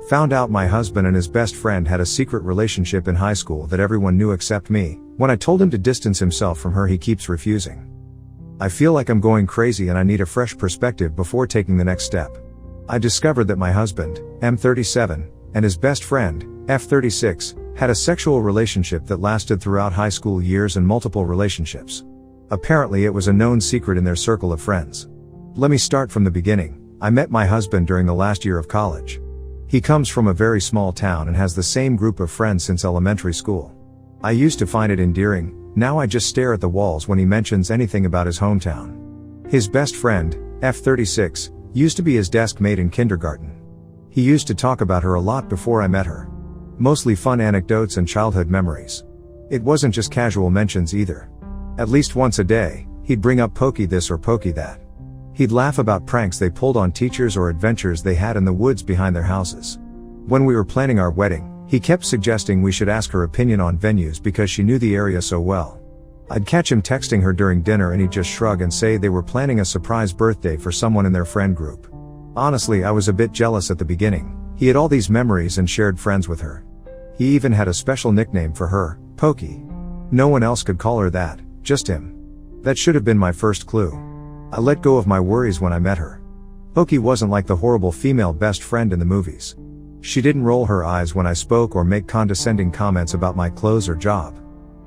Found out my husband and his best friend had a secret relationship in high school that everyone knew except me. When I told him to distance himself from her, he keeps refusing. I feel like I'm going crazy and I need a fresh perspective before taking the next step. I discovered that my husband, M37, and his best friend, F36, had a sexual relationship that lasted throughout high school years and multiple relationships. Apparently it was a known secret in their circle of friends. Let me start from the beginning. I met my husband during the last year of college. He comes from a very small town and has the same group of friends since elementary school. I used to find it endearing, now I just stare at the walls when he mentions anything about his hometown. His best friend, F36, used to be his desk mate in kindergarten. He used to talk about her a lot before I met her. Mostly fun anecdotes and childhood memories. It wasn't just casual mentions either. At least once a day, he'd bring up Pokey this or Pokey that. He'd laugh about pranks they pulled on teachers or adventures they had in the woods behind their houses. When we were planning our wedding, he kept suggesting we should ask her opinion on venues because she knew the area so well. I'd catch him texting her during dinner and he'd just shrug and say they were planning a surprise birthday for someone in their friend group. Honestly, I was a bit jealous at the beginning. He had all these memories and shared friends with her. He even had a special nickname for her, Pokey. No one else could call her that, just him. That should have been my first clue. I let go of my worries when I met her. Pokey wasn't like the horrible female best friend in the movies. She didn't roll her eyes when I spoke or make condescending comments about my clothes or job.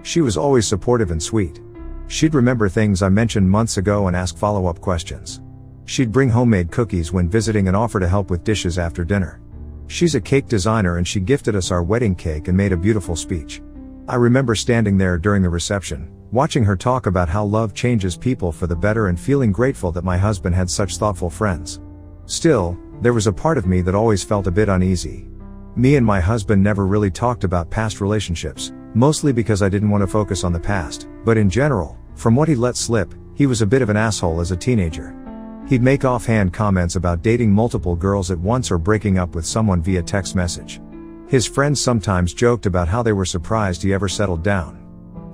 She was always supportive and sweet. She'd remember things I mentioned months ago and ask follow-up questions. She'd bring homemade cookies when visiting and offer to help with dishes after dinner. She's a cake designer and she gifted us our wedding cake and made a beautiful speech. I remember standing there during the reception, watching her talk about how love changes people for the better and feeling grateful that my husband had such thoughtful friends. Still, there was a part of me that always felt a bit uneasy. Me and my husband never really talked about past relationships, mostly because I didn't want to focus on the past, but in general, from what he let slip, he was a bit of an asshole as a teenager. He'd make offhand comments about dating multiple girls at once or breaking up with someone via text message. His friends sometimes joked about how they were surprised he ever settled down.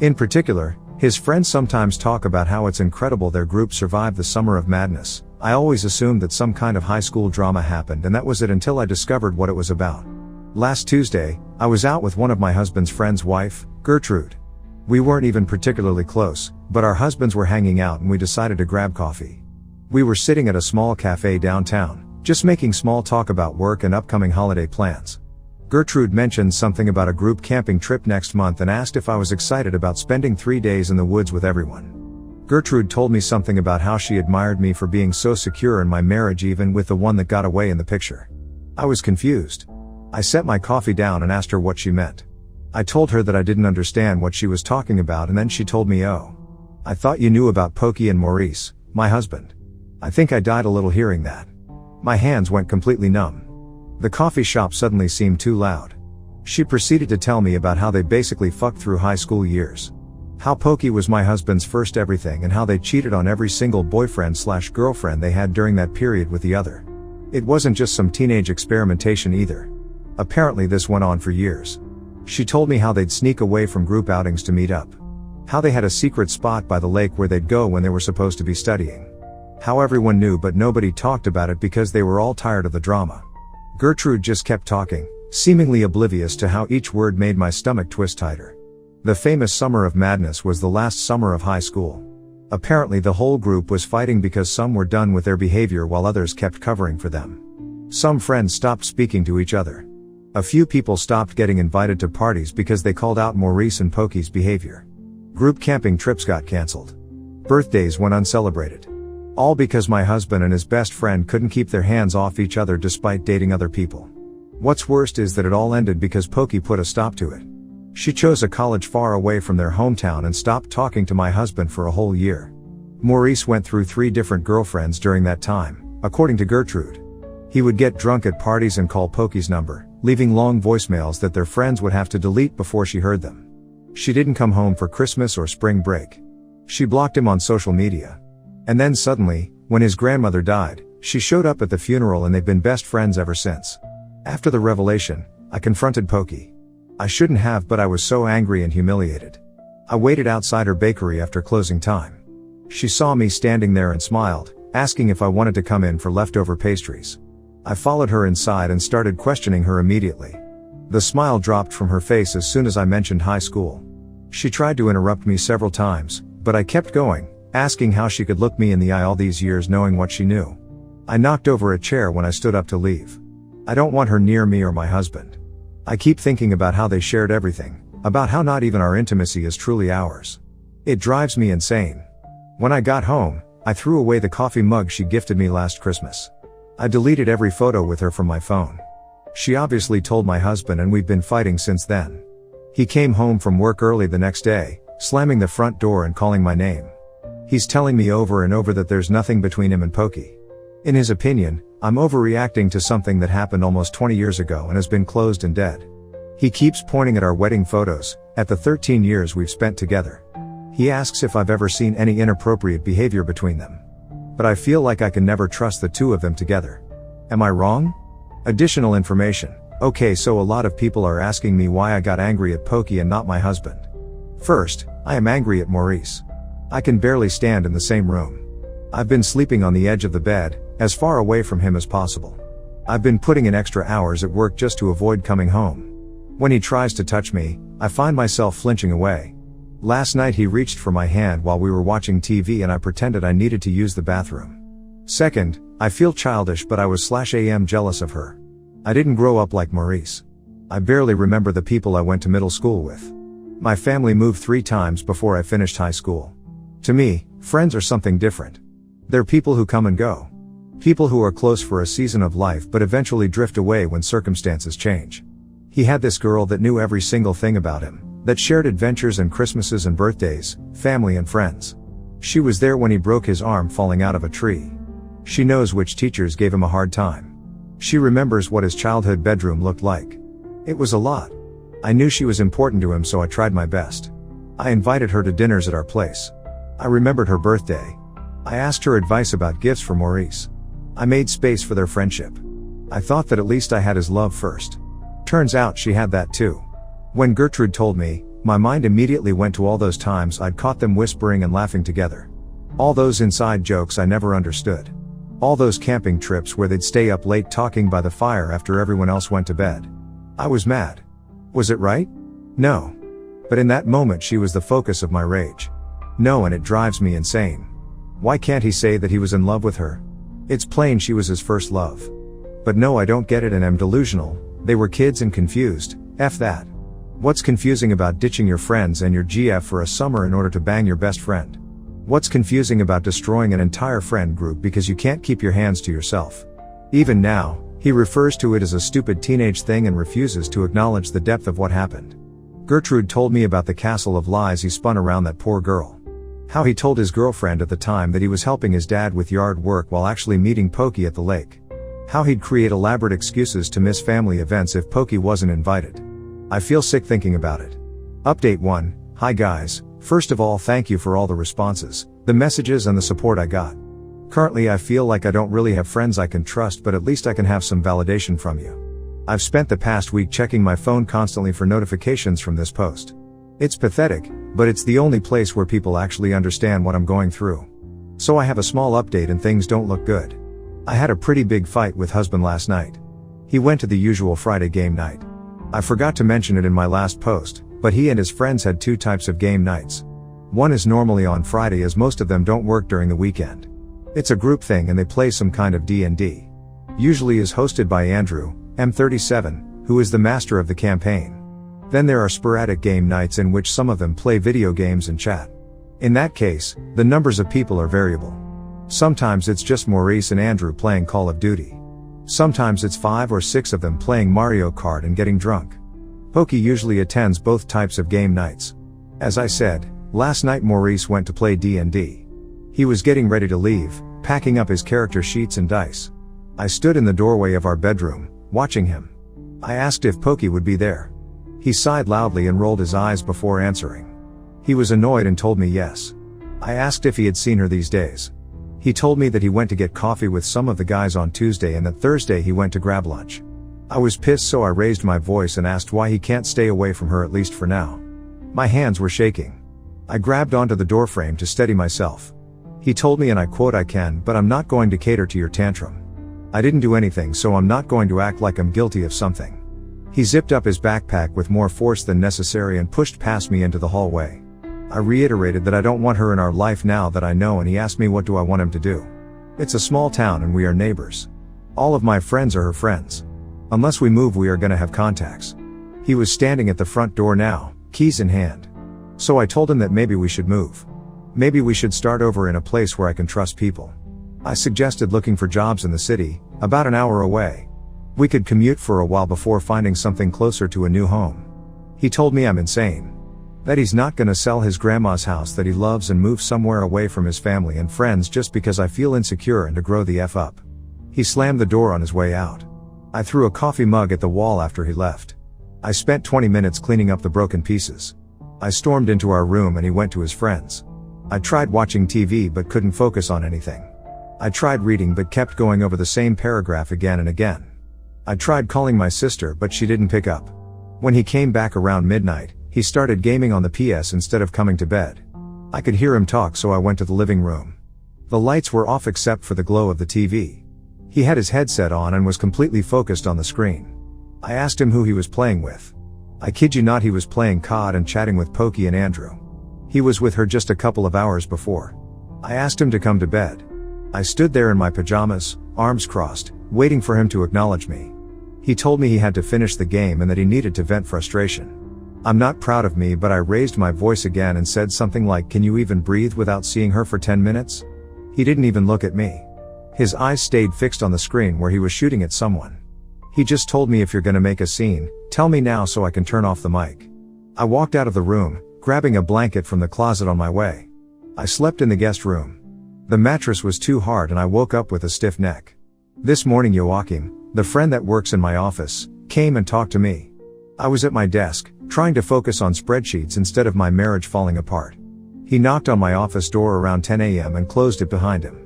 In particular, his friends sometimes talk about how it's incredible their group survived the summer of madness. I always assumed that some kind of high school drama happened and that was it until I discovered what it was about. Last Tuesday, I was out with one of my husband's friend's wife, Gertrude. We weren't even particularly close, but our husbands were hanging out and we decided to grab coffee. We were sitting at a small cafe downtown, just making small talk about work and upcoming holiday plans. Gertrude mentioned something about a group camping trip next month and asked if I was excited about spending 3 days in the woods with everyone. Gertrude told me something about how she admired me for being so secure in my marriage even with the one that got away in the picture. I was confused. I set my coffee down and asked her what she meant. I told her that I didn't understand what she was talking about and then she told me, "Oh, I thought you knew about Pokey and Maurice, my husband." I think I died a little hearing that. My hands went completely numb. The coffee shop suddenly seemed too loud. She proceeded to tell me about how they basically fucked through high school years. How Pokey was my husband's first everything and how they cheated on every single boyfriend/girlfriend they had during that period with the other. It wasn't just some teenage experimentation either. Apparently this went on for years. She told me how they'd sneak away from group outings to meet up. How they had a secret spot by the lake where they'd go when they were supposed to be studying. How everyone knew but nobody talked about it because they were all tired of the drama. Gertrude just kept talking, seemingly oblivious to how each word made my stomach twist tighter. The famous summer of madness was the last summer of high school. Apparently the whole group was fighting because some were done with their behavior while others kept covering for them. Some friends stopped speaking to each other. A few people stopped getting invited to parties because they called out Maurice and Pokey's behavior. Group camping trips got cancelled. Birthdays went uncelebrated. All because my husband and his best friend couldn't keep their hands off each other despite dating other people. What's worst is that it all ended because Pokey put a stop to it. She chose a college far away from their hometown and stopped talking to my husband for a whole year. Maurice went through 3 different girlfriends during that time, according to Gertrude. He would get drunk at parties and call Pokey's number, leaving long voicemails that their friends would have to delete before she heard them. She didn't come home for Christmas or spring break. She blocked him on social media. And then suddenly, when his grandmother died, she showed up at the funeral and they've been best friends ever since. After the revelation, I confronted Pokey. I shouldn't have, but I was so angry and humiliated. I waited outside her bakery after closing time. She saw me standing there and smiled, asking if I wanted to come in for leftover pastries. I followed her inside and started questioning her immediately. The smile dropped from her face as soon as I mentioned high school. She tried to interrupt me several times, but I kept going, asking how she could look me in the eye all these years knowing what she knew. I knocked over a chair when I stood up to leave. I don't want her near me or my husband. I keep thinking about how they shared everything, about how not even our intimacy is truly ours. It drives me insane. When I got home, I threw away the coffee mug she gifted me last Christmas. I deleted every photo with her from my phone. She obviously told my husband and we've been fighting since then. He came home from work early the next day, slamming the front door and calling my name. He's telling me over and over that there's nothing between him and Pokey. In his opinion, I'm overreacting to something that happened almost 20 years ago and has been closed and dead. He keeps pointing at our wedding photos, at the 13 years we've spent together. He asks if I've ever seen any inappropriate behavior between them. But I feel like I can never trust the two of them together. Am I wrong? Additional information. Okay, so a lot of people are asking me why I got angry at Pokey and not my husband. First, I am angry at Maurice. I can barely stand in the same room. I've been sleeping on the edge of the bed, as far away from him as possible. I've been putting in extra hours at work just to avoid coming home. When he tries to touch me, I find myself flinching away. Last night he reached for my hand while we were watching TV and I pretended I needed to use the bathroom. Second, I feel childish but I was /am jealous of her. I didn't grow up like Maurice. I barely remember the people I went to middle school with. My family moved 3 times before I finished high school. To me, friends are something different. They're people who come and go. People who are close for a season of life but eventually drift away when circumstances change. He had this girl that knew every single thing about him, that shared adventures and Christmases and birthdays, family and friends. She was there when he broke his arm falling out of a tree. She knows which teachers gave him a hard time. She remembers what his childhood bedroom looked like. It was a lot. I knew she was important to him, so I tried my best. I invited her to dinners at our place. I remembered her birthday. I asked her advice about gifts for Maurice. I made space for their friendship. I thought that at least I had his love first. Turns out she had that too. When Gertrude told me, my mind immediately went to all those times I'd caught them whispering and laughing together. All those inside jokes I never understood. All those camping trips where they'd stay up late talking by the fire after everyone else went to bed. I was mad. Was it right? No. But in that moment she was the focus of my rage. No, and it drives me insane. Why can't he say that he was in love with her? It's plain she was his first love. But no, I don't get it and am delusional. They were kids and confused. F that. What's confusing about ditching your friends and your GF for a summer in order to bang your best friend? What's confusing about destroying an entire friend group because you can't keep your hands to yourself? Even now, he refers to it as a stupid teenage thing and refuses to acknowledge the depth of what happened. Gertrude told me about the castle of lies he spun around that poor girl. How he told his girlfriend at the time that he was helping his dad with yard work while actually meeting Pokey at the lake. How he'd create elaborate excuses to miss family events if Pokey wasn't invited. I feel sick thinking about it. Update 1. Hi guys. First of all, thank you for all the responses, the messages and the support I got. Currently I feel like I don't really have friends I can trust, but at least I can have some validation from you. I've spent the past week checking my phone constantly for notifications from this post. It's pathetic, but it's the only place where people actually understand what I'm going through. So I have a small update and things don't look good. I had a pretty big fight with husband last night. He went to the usual Friday game night. I forgot to mention it in my last post, but he and his friends had 2 types of game nights. One is normally on Friday as most of them don't work during the weekend. It's a group thing and they play some kind of D&D. Usually is hosted by Andrew, M37, who is the master of the campaign. Then there are sporadic game nights in which some of them play video games and chat. In that case, the numbers of people are variable. Sometimes it's just Maurice and Andrew playing Call of Duty. Sometimes it's 5 or 6 of them playing Mario Kart and getting drunk. Pokey usually attends both types of game nights. As I said, last night Maurice went to play D&D. He was getting ready to leave, packing up his character sheets and dice. I stood in the doorway of our bedroom, watching him. I asked if Pokey would be there. He sighed loudly and rolled his eyes before answering. He was annoyed and told me yes. I asked if he had seen her these days. He told me that he went to get coffee with some of the guys on Tuesday and that Thursday he went to grab lunch. I was pissed, so I raised my voice and asked why he can't stay away from her at least for now. My hands were shaking. I grabbed onto the doorframe to steady myself. He told me, and I quote, "I can, but I'm not going to cater to your tantrum." I didn't do anything, so I'm not going to act like I'm guilty of something. He zipped up his backpack with more force than necessary and pushed past me into the hallway. I reiterated that I don't want her in our life now that I know, and he asked me what do I want him to do. It's a small town and we are neighbors. All of my friends are her friends. Unless we move, we are gonna have contacts. He was standing at the front door now, keys in hand. So I told him that maybe we should move. Maybe we should start over in a place where I can trust people. I suggested looking for jobs in the city, about an hour away. We could commute for a while before finding something closer to a new home. He told me I'm insane. That he's not gonna sell his grandma's house that he loves and move somewhere away from his family and friends just because I feel insecure and to grow the F up. He slammed the door on his way out. I threw a coffee mug at the wall after he left. I spent 20 minutes cleaning up the broken pieces. I stormed into our room and he went to his friends. I tried watching TV but couldn't focus on anything. I tried reading but kept going over the same paragraph again and again. I tried calling my sister but she didn't pick up. When he came back around midnight, he started gaming on the PS instead of coming to bed. I could hear him talk, so I went to the living room. The lights were off except for the glow of the TV. He had his headset on and was completely focused on the screen. I asked him who he was playing with. I kid you not, he was playing COD and chatting with Pokey and Andrew. He was with her just a couple of hours before. I asked him to come to bed. I stood there in my pajamas, arms crossed, waiting for him to acknowledge me. He told me he had to finish the game and that he needed to vent frustration. I'm not proud of me, but I raised my voice again and said something like, "Can you even breathe without seeing her for 10 minutes?" He didn't even look at me. His eyes stayed fixed on the screen where he was shooting at someone. He just told me, "If you're gonna make a scene, tell me now so I can turn off the mic." I walked out of the room, grabbing a blanket from the closet on my way. I slept in the guest room. The mattress was too hard and I woke up with a stiff neck. This morning Joachim, the friend that works in my office, came and talked to me. I was at my desk, trying to focus on spreadsheets instead of my marriage falling apart. He knocked on my office door around 10 a.m. and closed it behind him.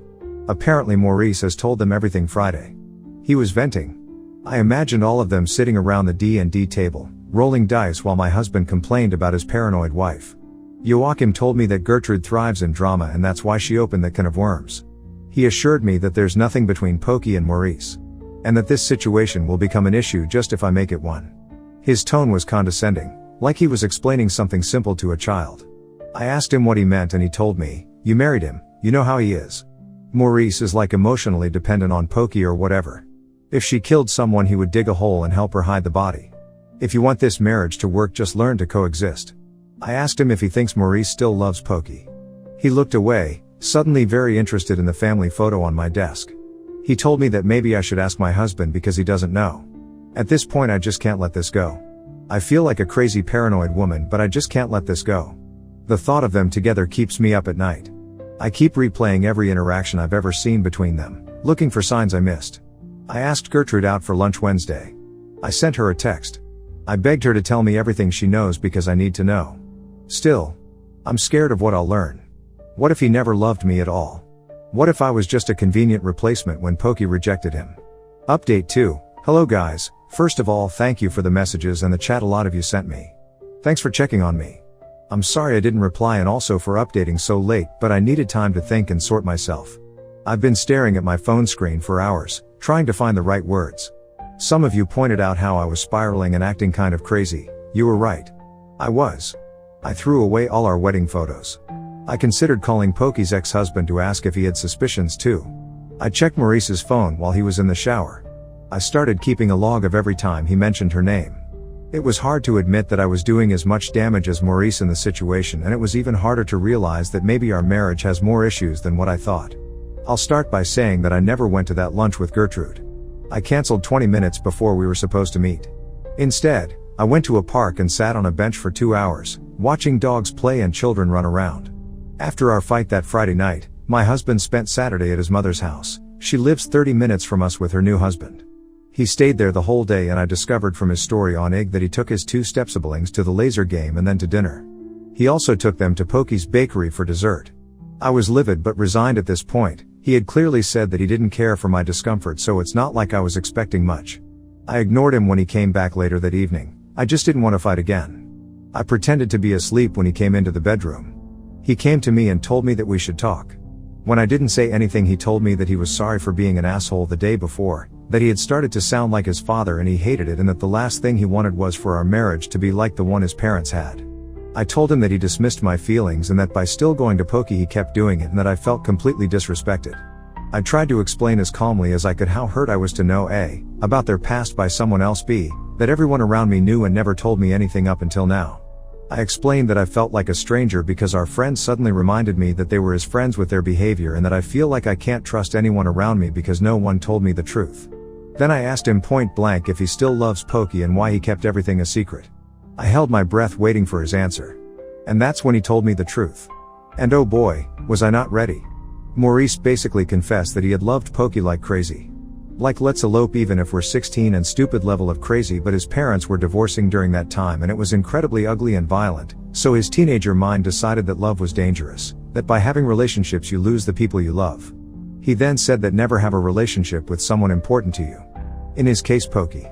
Apparently Maurice has told them everything Friday. He was venting. I imagined all of them sitting around the D&D table, rolling dice while my husband complained about his paranoid wife. Joachim told me that Gertrude thrives in drama and that's why she opened that can of worms. He assured me that there's nothing between Pokey and Maurice. And that this situation will become an issue just if I make it one. His tone was condescending, like he was explaining something simple to a child. I asked him what he meant and he told me, "You married him, you know how he is. Maurice is like emotionally dependent on Pokey or whatever. If she killed someone he would dig a hole and help her hide the body. If you want this marriage to work, just learn to coexist." I asked him if he thinks Maurice still loves Pokey. He looked away, suddenly very interested in the family photo on my desk. He told me that maybe I should ask my husband because he doesn't know. At this point I just can't let this go. I feel like a crazy paranoid woman, but I just can't let this go. The thought of them together keeps me up at night. I keep replaying every interaction I've ever seen between them, looking for signs I missed. I asked Gertrude out for lunch Wednesday. I sent her a text. I begged her to tell me everything she knows because I need to know. Still, I'm scared of what I'll learn. What if he never loved me at all? What if I was just a convenient replacement when Pokey rejected him? Update 2. Hello guys, first of all thank you for the messages and the chat a lot of you sent me. Thanks for checking on me. I'm sorry I didn't reply and also for updating so late, but I needed time to think and sort myself. I've been staring at my phone screen for hours, trying to find the right words. Some of you pointed out how I was spiraling and acting kind of crazy. You were right. I was. I threw away all our wedding photos. I considered calling Pokey's ex-husband to ask if he had suspicions too. I checked Maurice's phone while he was in the shower. I started keeping a log of every time he mentioned her name. It was hard to admit that I was doing as much damage as Maurice in the situation, and it was even harder to realize that maybe our marriage has more issues than what I thought. I'll start by saying that I never went to that lunch with Gertrude. I canceled 20 minutes before we were supposed to meet. Instead, I went to a park and sat on a bench for 2 hours, watching dogs play and children run around. After our fight that Friday night, my husband spent Saturday at his mother's house. She lives 30 minutes from us with her new husband. He stayed there the whole day and I discovered from his story on IG that he took his 2 step-siblings to the laser game and then to dinner. He also took them to Pokey's bakery for dessert. I was livid but resigned at this point. He had clearly said that he didn't care for my discomfort, so it's not like I was expecting much. I ignored him when he came back later that evening. I just didn't want to fight again. I pretended to be asleep when he came into the bedroom. He came to me and told me that we should talk. When I didn't say anything, he told me that he was sorry for being an asshole the day before, that he had started to sound like his father and he hated it, and that the last thing he wanted was for our marriage to be like the one his parents had. I told him that he dismissed my feelings and that by still going to Pokey he kept doing it and that I felt completely disrespected. I tried to explain as calmly as I could how hurt I was to know A, about their past by someone else, B, that everyone around me knew and never told me anything up until now. I explained that I felt like a stranger because our friends suddenly reminded me that they were his friends with their behavior, and that I feel like I can't trust anyone around me because no one told me the truth. Then I asked him point blank if he still loves Pokey and why he kept everything a secret. I held my breath waiting for his answer. And that's when he told me the truth. And oh boy, was I not ready. Maurice basically confessed that he had loved Pokey like crazy. Like let's elope even if we're 16 and stupid level of crazy, but his parents were divorcing during that time and it was incredibly ugly and violent, so his teenager mind decided that love was dangerous, that by having relationships you lose the people you love. He then said that never have a relationship with someone important to you. In his case Pokey.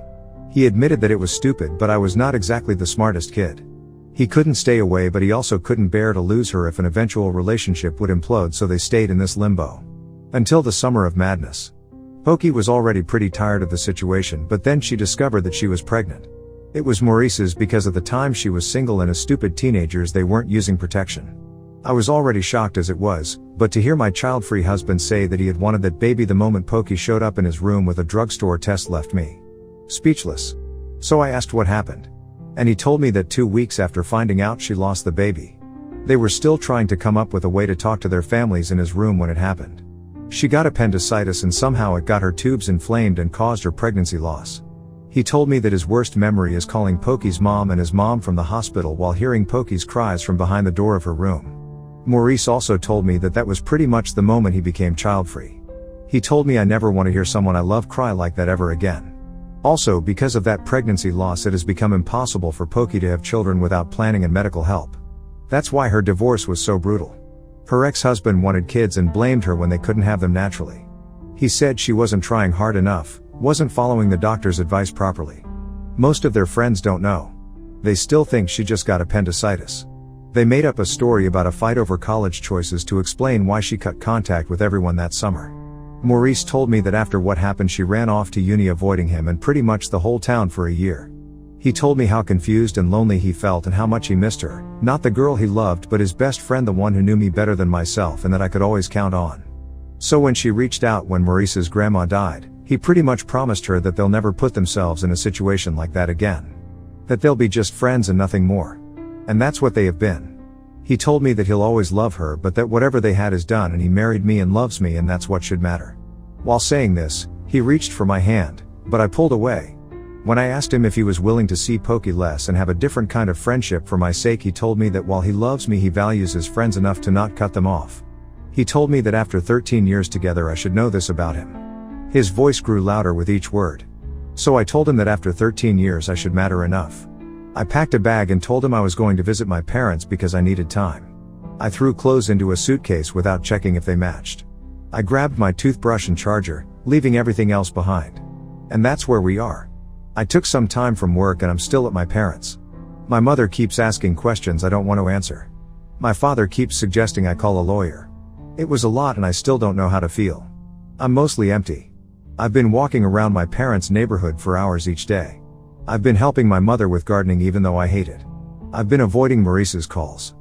He admitted that it was stupid, but I was not exactly the smartest kid. He couldn't stay away, but he also couldn't bear to lose her if an eventual relationship would implode, so they stayed in this limbo. Until the summer of madness. Pokey was already pretty tired of the situation, but then she discovered that she was pregnant. It was Maurice's because at the time she was single and as stupid teenagers they weren't using protection. I was already shocked as it was, but to hear my child-free husband say that he had wanted that baby the moment Pokey showed up in his room with a drugstore test left me speechless. So I asked what happened. And he told me that 2 weeks after finding out she lost the baby, they were still trying to come up with a way to talk to their families in his room when it happened. She got appendicitis and somehow it got her tubes inflamed and caused her pregnancy loss. He told me that his worst memory is calling Pokey's mom and his mom from the hospital while hearing Pokey's cries from behind the door of her room. Maurice also told me that that was pretty much the moment he became child-free. He told me I never want to hear someone I love cry like that ever again. Also, because of that pregnancy loss, it has become impossible for Pokey to have children without planning and medical help. That's why her divorce was so brutal. Her ex-husband wanted kids and blamed her when they couldn't have them naturally. He said she wasn't trying hard enough, wasn't following the doctor's advice properly. Most of their friends don't know. They still think she just got appendicitis. They made up a story about a fight over college choices to explain why she cut contact with everyone that summer. Maurice told me that after what happened she ran off to uni avoiding him and pretty much the whole town for a year. He told me how confused and lonely he felt and how much he missed her, not the girl he loved but his best friend, the one who knew me better than myself and that I could always count on. So when she reached out when Maurice's grandma died, he pretty much promised her that they'll never put themselves in a situation like that again. That they'll be just friends and nothing more. And that's what they have been. He told me that he'll always love her but that whatever they had is done and he married me and loves me and that's what should matter. While saying this, he reached for my hand, but I pulled away. When I asked him if he was willing to see Pokey less and have a different kind of friendship for my sake, he told me that while he loves me he values his friends enough to not cut them off. He told me that after 13 years together I should know this about him. His voice grew louder with each word. So I told him that after 13 years I should matter enough. I packed a bag and told him I was going to visit my parents because I needed time. I threw clothes into a suitcase without checking if they matched. I grabbed my toothbrush and charger, leaving everything else behind. And that's where we are. I took some time from work and I'm still at my parents'. My mother keeps asking questions I don't want to answer. My father keeps suggesting I call a lawyer. It was a lot and I still don't know how to feel. I'm mostly empty. I've been walking around my parents' neighborhood for hours each day. I've been helping my mother with gardening even though I hate it. I've been avoiding Maurice's calls.